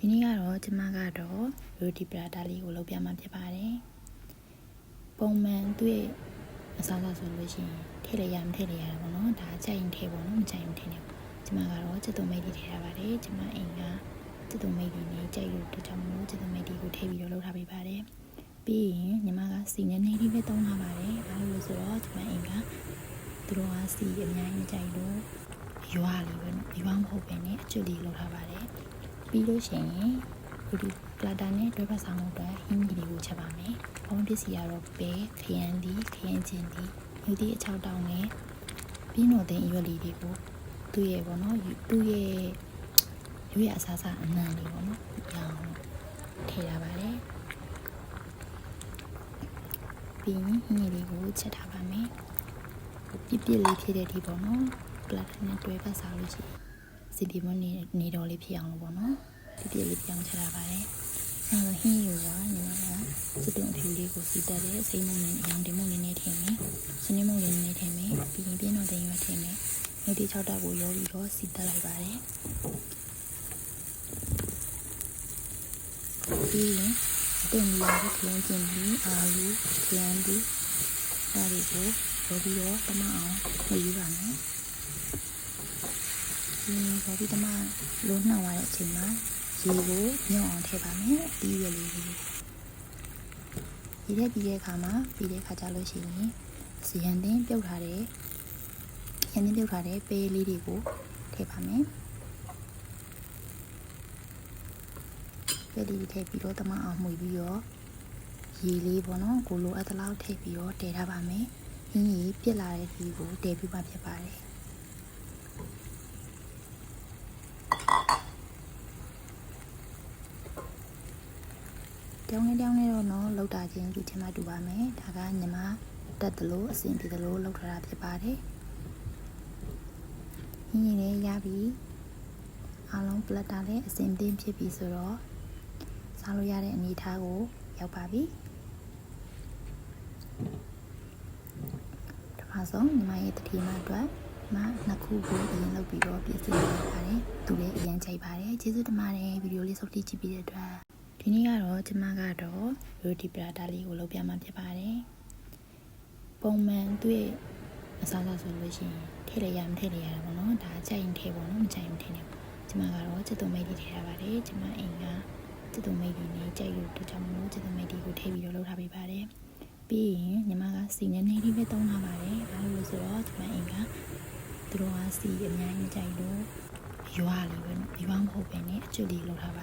ဒီနေ့ကတော့ကျမကတော့ရိုတီပရာတာလေးကိုလုပ်ပြမှာဖြစ်ပါတယ်ပုံမှန်သူ့ရဲ့အစားအစာဆိုလို့ရှိရင်ထည့်လိုက်ရမထည့်လိုက်ရတာပေါ့နော်ဒါကြိုက်ရင်ထည့်ပေါ့နော်မကြိုက်ရင်ထည့်နေကျမကတော့ချက်သွန်မိတ်တွေထည့်ရပါတယ်ကျမအိမ်ကချက်သွန်မိတ်တွေနဲ့ကြိုက်လို့တခြားမလို့ချက်သွန်မိတ်တွေကိုထည့်ပြီးတော့လုပ်ထားပေးပါတယ်ပြီးရင်ညီမကစီနဲ့နေလေးပဲသုံးထားပါတယ်ဘာလို့လဲဆိုတော့ကျမအိမ်ကသူတို့ကစီအများကြီးမကြိုက်လို့ရွာလေးပဲနော်ရွာမဟုတ်ပဲနဲ့အကျွတ်လေးလုပ်ထားပါတယ်ပြီးလို့ရှိရင်ဒီပလာတာနဲ့တွဲဖက်ဆောင်လုပ်တဲ့ဟင်းမီလေးကိုချက်ပါမယ်။ဘောင်းပစ္စည်းကတော့ပဲခရမ်းဒီခရမ်းချင်းဒီမြို့ဒီအချောက်တောင်းနဲ့ပြီးတော့တဲ့အရွက်လေးတွေကိုသူ့ရဲ့ပေါ့နော်သူ့ရဲ့ရွေးအစားစားအနံလေးပေါ့နော်။ရောင်ထည့်ထားပါတယ်။ပြီးရင်ဟင်းမီလေးကိုချက်ထားပါမယ်။ပြစ်လေးဖြစ်တဲ့ဒီပေါ့နော်ပလာတာနဲ့တွဲဖက်ဆောင်လို့ရှိရင်စီဒီမနေတော်လေးဖြစ်အောင်လို့ပေါ့နော်ဒီပြည့်လေးပြောင်းချလာပါတယ်ဟင်းယူပါညီမကစတုံအထီလေးကိုစီတက်တဲ့စိမ်းမုံနဲ့အရောင်တင်မုံလေးနဲ့ထည့်မယ်စနေမုံလေးနဲ့ထည့်မယ်ပြီးရင်ပြင်းတော့တင်ရွက်ထည့်မယ်မြို့ဒီ6တောက်ကိုရောပြီးတော့စီတက်လိုက်ပါတယ်ပြီးရင်တင်ပြီးတော့ခင်းကျင်ပြီးအာလူခရမ်းပြီးဒါတွေကိုရောပြီးတော့တမအောင်နှိပ်ယူပါမယ်ဒီဘော်ဒီတမလုံးနှောက်ရတဲ့အချိန်မှာရေကိုညှော့အောင်ထည့်ပါမယ်ဒီရွက်လေးကိုရေပြီးတဲ့အခါမှာပြီးတဲ့အခါကျလို့ရှိရင်စီရန်တင်ပြုတ်ထားတဲ့ပဲလေးတွေကိုထည့်ပါမယ်ပဲလေးတွေထည့်ပြီးတော့တမအောင်မှုပြီးတော့ရေလေးပေါ့နော်ကိုလိုအပ်သလောက်ထည့်ပြီးတော့တည်ထားပါမယ်ဟင်းကြီးပြစ်လာတဲ့ဒီကိုတည်ပြီးမှဖြစ်ပါတယ်တောင်းနေတော့နော်လောက်တာချင်းဒီချင်းမှတူပါမယ်ဒါကညီမတက်သလိုအဆင်ပြေသလိုလောက်ထားတာဖြစ်ပါတယ်ဟင်းရင်လည်းရပြီအားလုံးပလက်တာလည်းအဆင်သင့်ဖြစ်ပြီဆိုတော့စားလို့ရတဲ့အနေအထားကိုရောက်ပါပြီဒါမှဆုံးညီမရဲ့တတိမအတွက်နှစ်ခုကိုအရင်လုပ်ပြီးတော့ပြင်ဆင်ပေးပါတယ်သူလည်းအရင်ကြိုက်ပါတယ်ကျေးဇူးတင်ပါတယ်ဗီဒီယိုလေးဆုံးဖြတ်ကြည့်ပြီးတဲ့အတွက်ဒီနေ့ကတော့ကျမကတော့ရိုတီပရာတာလေးကိုလုပ်ပြမှာဖြစ်ပါတယ်ပုံမှန်သူ့ရဲ့အစားအစာဆိုလို့ရှိရင်ထည့်လိုက်ရမထည့်လိုက်ရတာပေါ့နော်ဒါကြိုက်ရင်ထည့်ပေါ့နော်မကြိုက်ရင်ထည့်နေကျမကတော့ချက်သွန်မိတ်တွေထည့်ထားပါတယ်ကျမအိမ်ကချက်သွန်မိတ်တွေနဲ့ကြိုက်လို့တခြားမလို့ချက်သွန်မိတ်တွေကိုထည့်ပြီးတော့လုပ်ထားပေးပါတယ်ပြီးရင်ညီမကစီနဲ့နေလေးပဲသုံးထားပါတယ်ဘာလို့လဲဆိုတော့ကျမအိမ်ကသူတို့ကစီအများကြီးမကြိုက်လို့ရွာလေးပဲနော်ရွာမဟုတ်ပဲနဲ့အကျွတ်လေးလုပ်ထားပါ